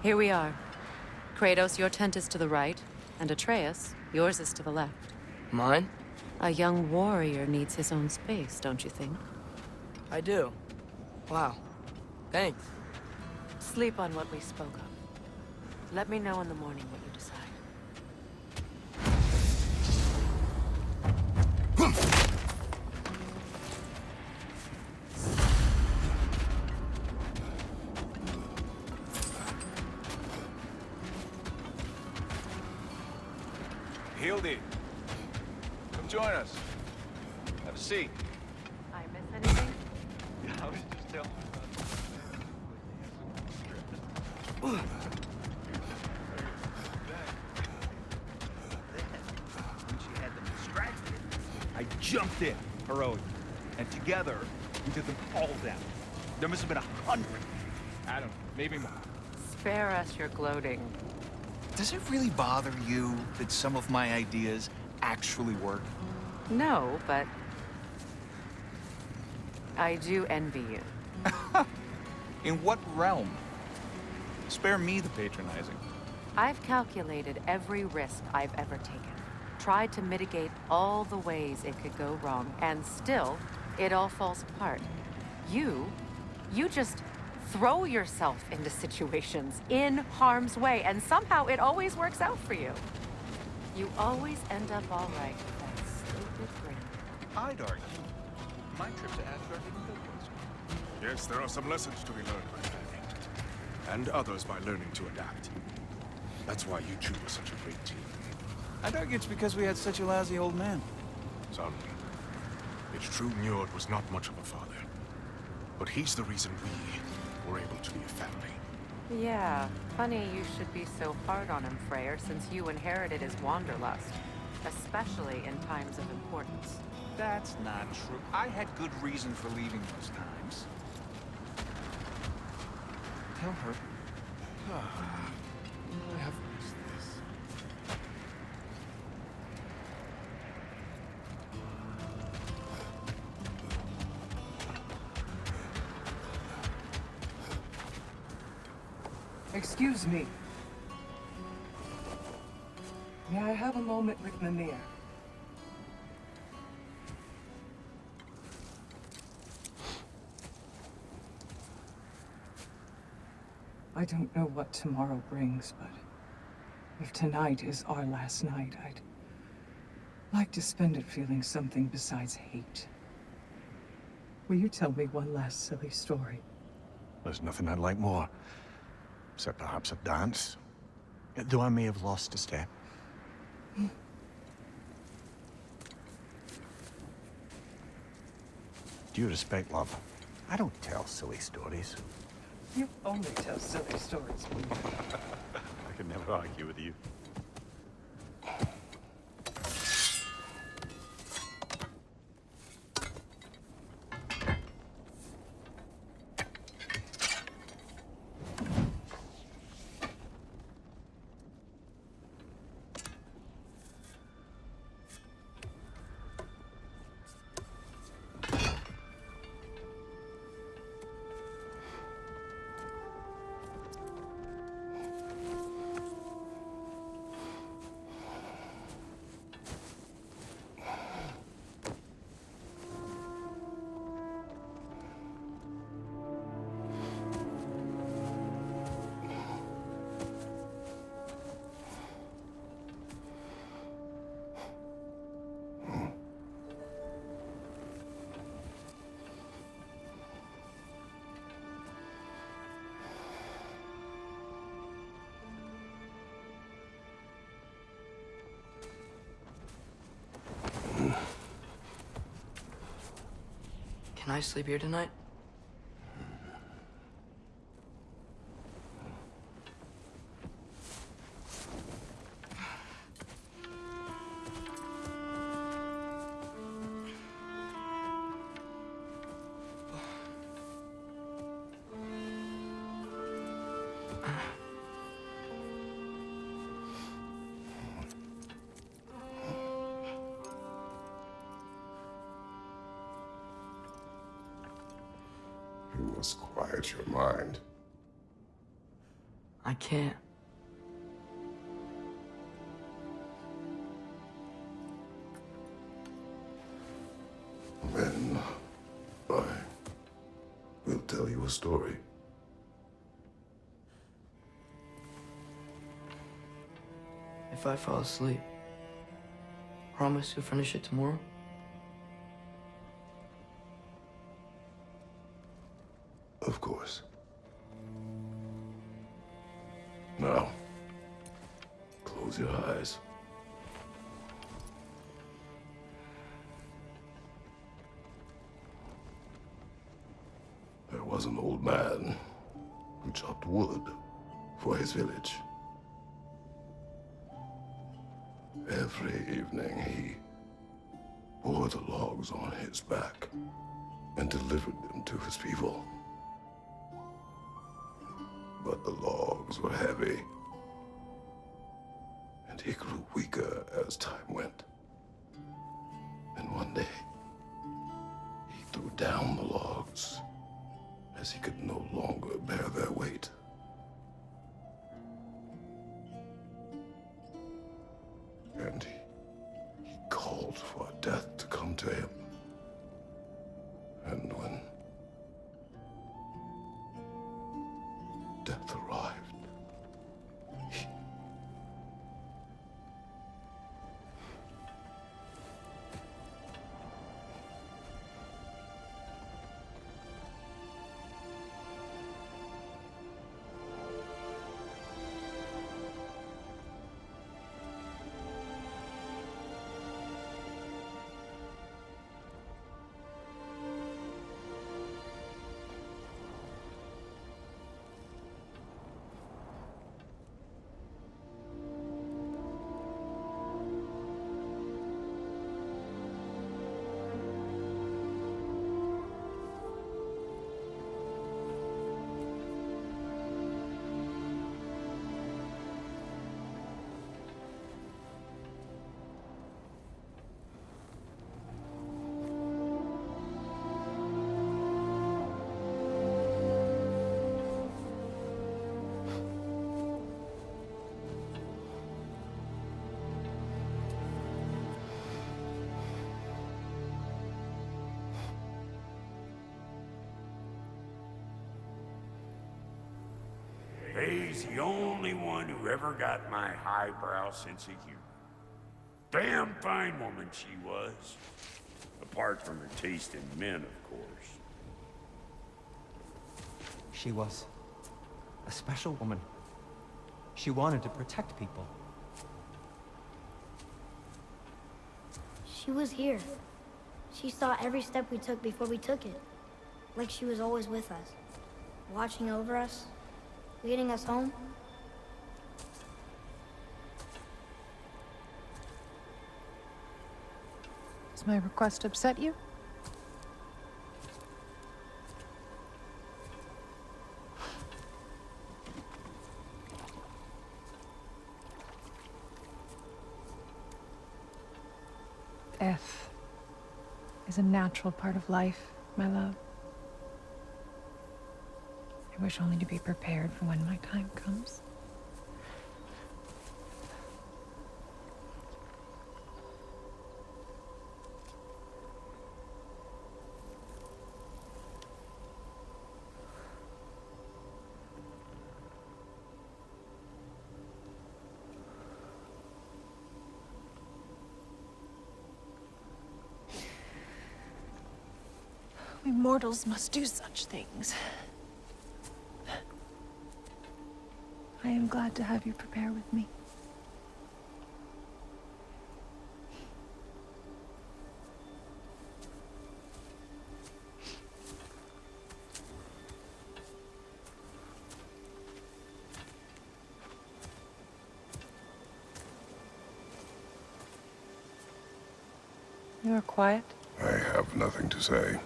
Here we are. Kratos, your tent is to the right, and Atreus, yours is to the left. Mine? A young warrior needs his own space, don't you think? I do. Wow. Thanks. Sleep on what we spoke of. Let me know in the morning what you decide. Hildy, come join us. Have a seat. I miss anything? Yeah, I was just telling When she had them distracted, I jumped in, heroic, and together we took them all down. There must have been 100. I don't know, maybe more. Spare us your gloating. Does it really bother you that some of my ideas actually work? No, but... I do envy you. In what realm? Spare me the patronizing. I've calculated every risk I've ever taken. Tried to mitigate all the ways it could go wrong, and still, it all falls apart. You just throw yourself into situations in harm's way, and somehow it always works out for you. You always end up all right with that stupid grin. I'd argue my trip to Asgard didn't go good. Yes, there are some lessons to be learned by failing, and others by learning to adapt. That's why you two were such a great team. I'd argue it's because we had such a lousy old man. Son, it's true Njord was not much of a father, but he's the reason we were able to be a family. Yeah, funny you should be so hard on him, Freyr, since you inherited his wanderlust. Especially in times of importance. That's not true. I had good reason for leaving those times. Tell her. I have missed this. Excuse me. May I have a moment with Mimir? I don't know what tomorrow brings, but if tonight is our last night, I'd like to spend it feeling something besides hate. Will you tell me one last silly story? There's nothing I'd like more, except perhaps a dance. Though I may have lost a step. Due respect, love, I don't tell silly stories. You only tell silly stories. I can never argue with you. Can I sleep here tonight? You must quiet your mind. I can't. Then I will tell you a story. If I fall asleep, promise you'll finish it tomorrow? Of course. Now, close your eyes. There was an old man who chopped wood for his village. Every evening he bore the logs on his back and delivered them to his people. But the logs were heavy, and he grew weaker as time went. And one day, he threw down the logs as he could no longer bear their weight. And he called for death to come to him. And when death arrived, He's the only one who ever got my highbrow sense of humor. Damn fine woman she was. Apart from her taste in men, of course. She was a special woman. She wanted to protect people. She was here. She saw every step we took before we took it. Like she was always with us. Watching over us. Leading us home. Does my request upset you? Death is a natural part of life, my love. I wish only to be prepared for when my time comes. We mortals must do such things. I am glad to have you prepare with me. You are quiet? I have nothing to say.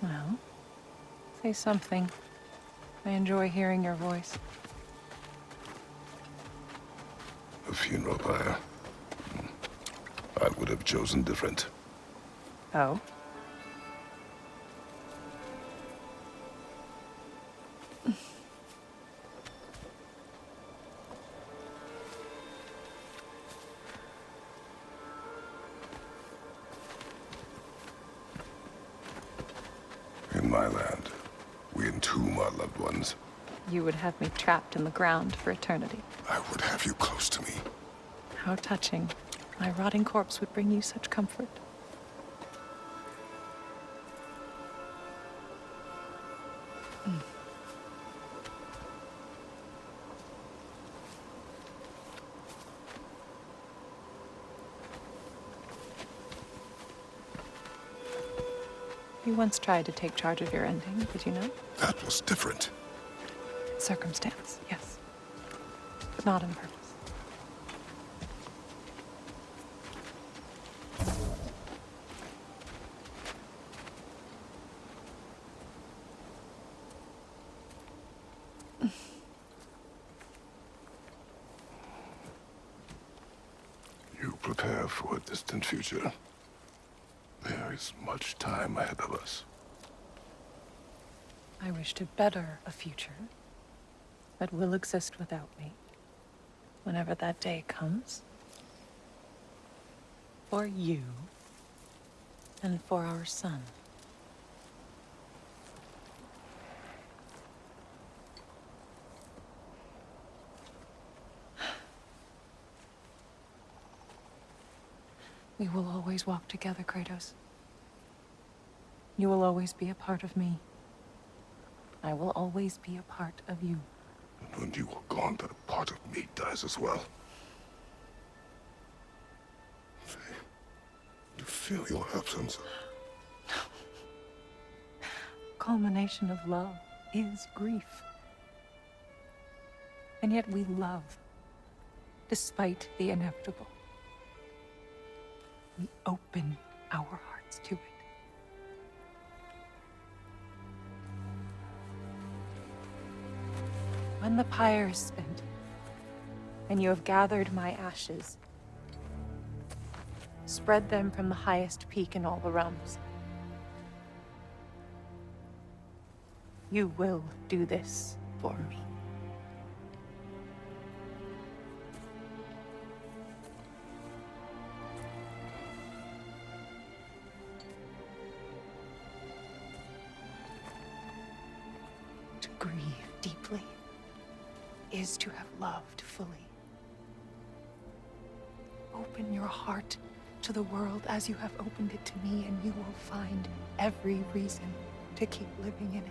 Well, say something. I enjoy hearing your voice. A funeral pyre. I would have chosen different. Oh? In my land, we entomb our loved ones. You would have me trapped in the ground for eternity. I would have you close to me. How touching. My rotting corpse would bring you such comfort. You once tried to take charge of your ending, did you know? That was different. Circumstance, yes. But not on purpose. You prepare for a distant future. There is much time ahead of us. I wish to better a future that will exist without me, whenever that day comes. For you, and for our son. We will always walk together, Kratos. You will always be a part of me. I will always be a part of you. And when you are gone, that part of me dies as well. Faye, you feel your absence. Culmination of love is grief. And yet we love, despite the inevitable. We open our hearts to it. When the pyre is spent, and you have gathered my ashes, spread them from the highest peak in all the realms. You will do this for me. To grieve deeply is to have loved fully. Open your heart to the world as you have opened it to me, and you will find every reason to keep living in it.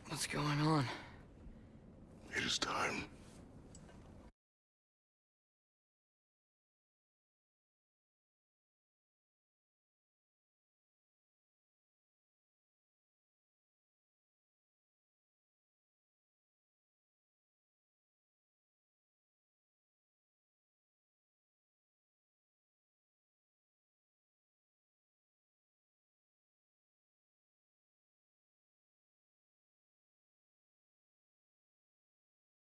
What's going on? It is time.